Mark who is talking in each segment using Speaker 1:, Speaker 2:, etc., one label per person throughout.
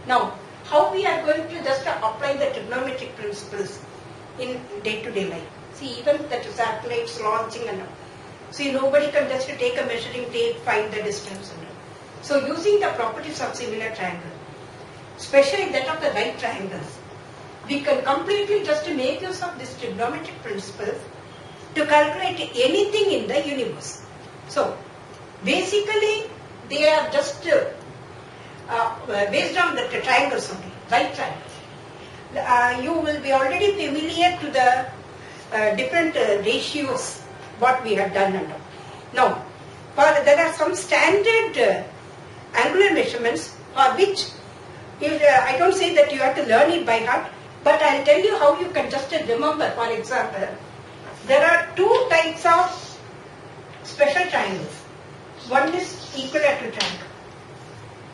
Speaker 1: Now, how we are going to just apply the trigonometric principles in day-to-day life? See, even the satellites launching and all. See, nobody can just take a measuring tape, find the distance and all. So, using the properties of similar triangle, especially that of the right triangles, we can completely just make use of this trigonometric principles to calculate anything in the universe. So, basically, they are just based on the triangles only, right triangles. You will be already familiar to the different ratios what we have done and all. Now, there are some standard angular measurements for which I don't say that you have to learn it by heart, but I'll tell you how you can just remember. For example, there are two types of special triangles. One is equilateral triangle.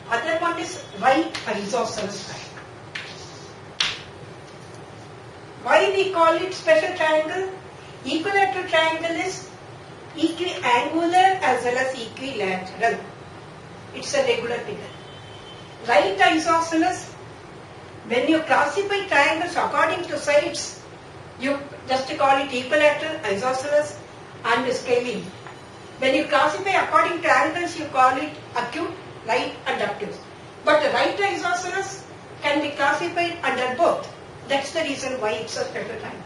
Speaker 1: Other one is right isosceles triangle. Why we call it special triangle? Equilateral triangle is equiangular as well as equilateral. It's a regular figure. Right isosceles, when you classify triangles according to sides, you just call it equilateral, isosceles and scaling. When you classify according to angles, you call it acute, right and obtuse. But the right isosceles can be classified under both. That's the reason why it's a special triangle.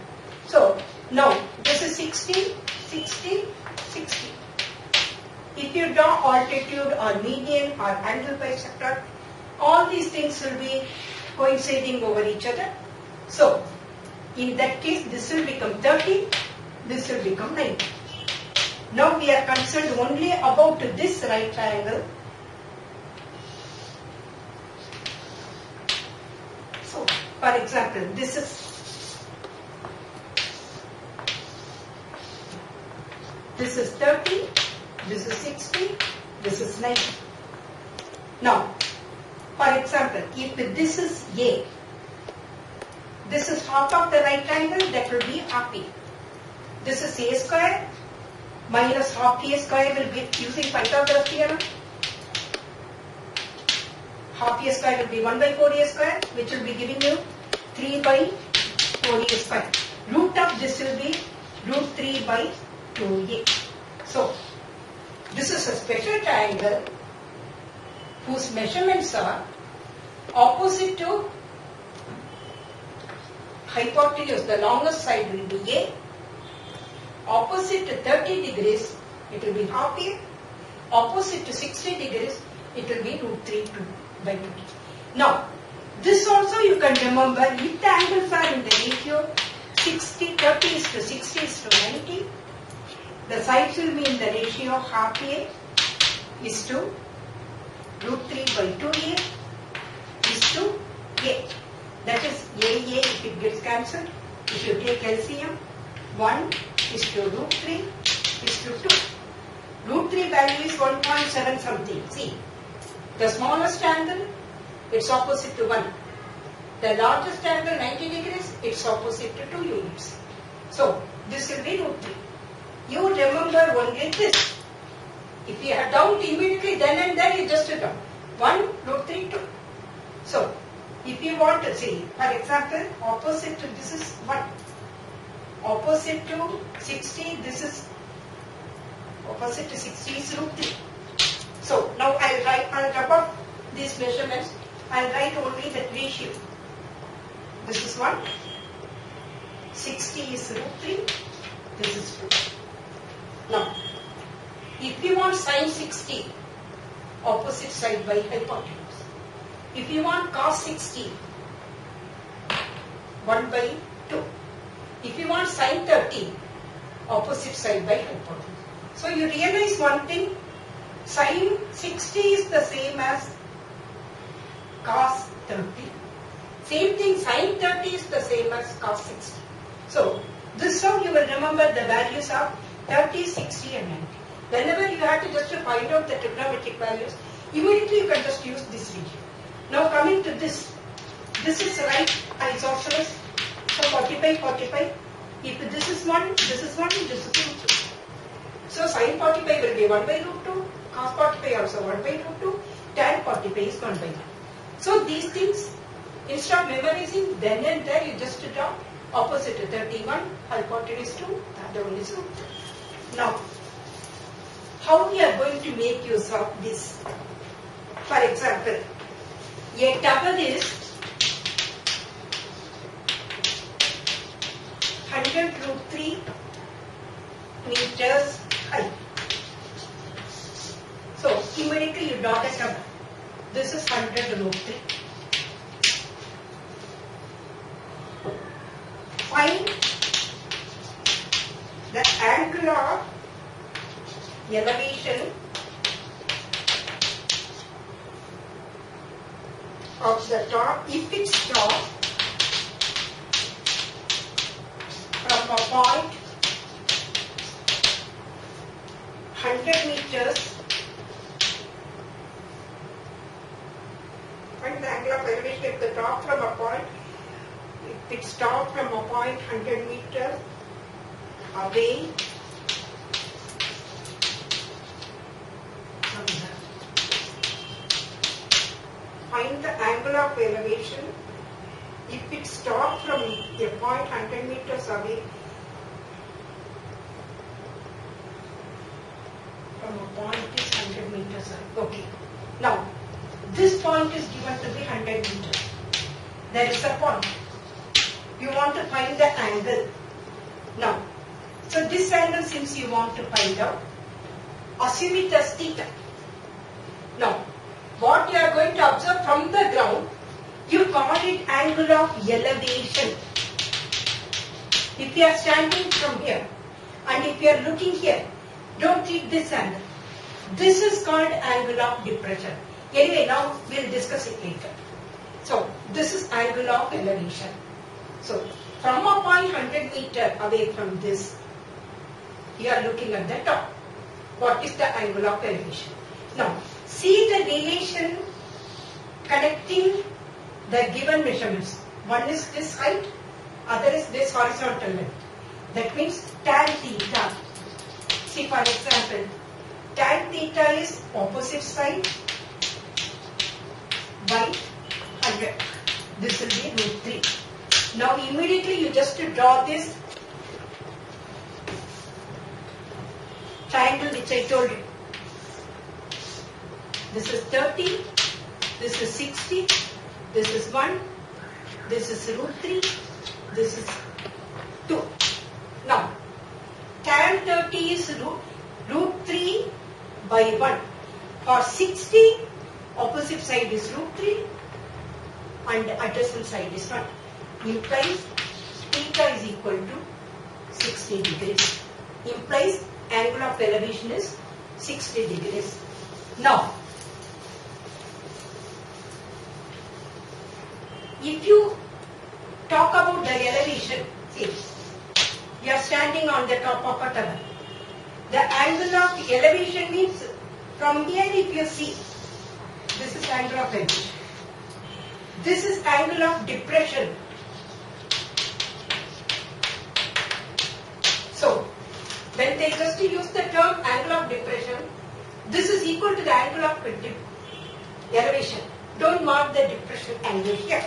Speaker 1: So, now, this is 60, 60, 60. If you draw altitude or median or angle bisector, all these things will be coinciding over each other. So, in that case, this will become 30, this will become 90. Now we are concerned only about this right triangle. So, for example, this is 30, this is 60, this is 90. Now, for example, if this is A, this is half of the right triangle, that will be half A. This is A square minus half A square will be using Pythagoras theorem. Half A square will be 1 by 4A square, which will be giving you 3 by 4A square. Root of this will be root 3 by 2A. So, this is a special triangle whose measurements are opposite to hypotenuse. The longest side will be A. Opposite to 30 degrees, it will be half A. Opposite to 60 degrees, it will be root 3 by 2. Now, this also you can remember if the angles are in the ratio 30 is to 60 is to 90. The sides will be in the ratio half A is to root 3 by 2A is to A. That is AA if it gets cancelled. If you take LCM, 1 is to root 3 is to 2. Root 3 value is 1.7 something. See, the smallest angle, it's opposite to 1. The largest angle, 90 degrees, it's opposite to 2 units. So, this will be root 3. You remember only this. If you have doubt immediately, then and there you just down. 1, root 3, 2. So, if you want to see, for example, opposite to this is 1. Opposite to 60, this is opposite to 60 is root 3. So, now I'll drop off these measurements. I'll write only that ratio. This is 1. 60 is root 3. This is 2. Now, if you want sine 60, opposite side by hypotenuse. If you want cos 60, 1 by 2. If you want sine 30, opposite side by hypotenuse. So you realize one thing, sine 60 is the same as cos 30. Same thing, sine 30 is the same as cos 60. So this how you will remember the values of 30, 60 and 90. Whenever you have to just find out the trigonometric values, immediately you can just use this ratio. Now coming to this is right isosceles. So 45, 45. If this is 1, this is 1, this is 2. So sin 45 will be 1 by root 2. Cos 45 also 1 by root 2. Tan 45 is 1 by 1. So these things, instead of memorizing then and there, you just draw opposite to 31, hypotenuse 2, the other one is root 3. Now, how we are going to make use of this? For example, a tower is 100 root 3 meters high. So, immediately you draw the tower. This is 100 root 3. Find the angle of elevation of the top if it's top from a point 100 meters. Find the angle of elevation at the top from a point. If it's top from a point 100 meters away from the. Find the angle of elevation if it's top from a point 100 meters away from a point is 100 meters away. Okay. Now, this point is given to be 100 meters. There is a point. You want to find the angle. Now, so this angle since you want to find out, assume it as theta. Now, what you are going to observe from the ground, you call it angle of elevation. If you are standing from here and if you are looking here, don't treat this angle. This is called angle of depression. Anyway, now we will discuss it later. So, this is angle of elevation. So, from a point 100 meter away from this, you are looking at the top. What is the angle of elevation? Now, see the relation connecting the given measurements. One is this height, other is this horizontal length. That means tan theta. See, for example, tan theta is opposite side by 100. This will be root 3. Now immediately you just draw this triangle which I told you. This is 30, this is 60, this is 1, this is root 3, this is 2. Now, tan 30 is root 3 by 1. For 60, opposite side is root 3 and adjacent side is 1. Implies theta is equal to 60 degrees. Implies angle of elevation is 60 degrees. Now, if you talk about the elevation, see, you are standing on the top of a tower. The angle of elevation means from here if you see, this is angle of elevation. This is angle of depression. So, when they just use the term angle of depression, this is equal to the angle of elevation. Don't mark the depression angle here.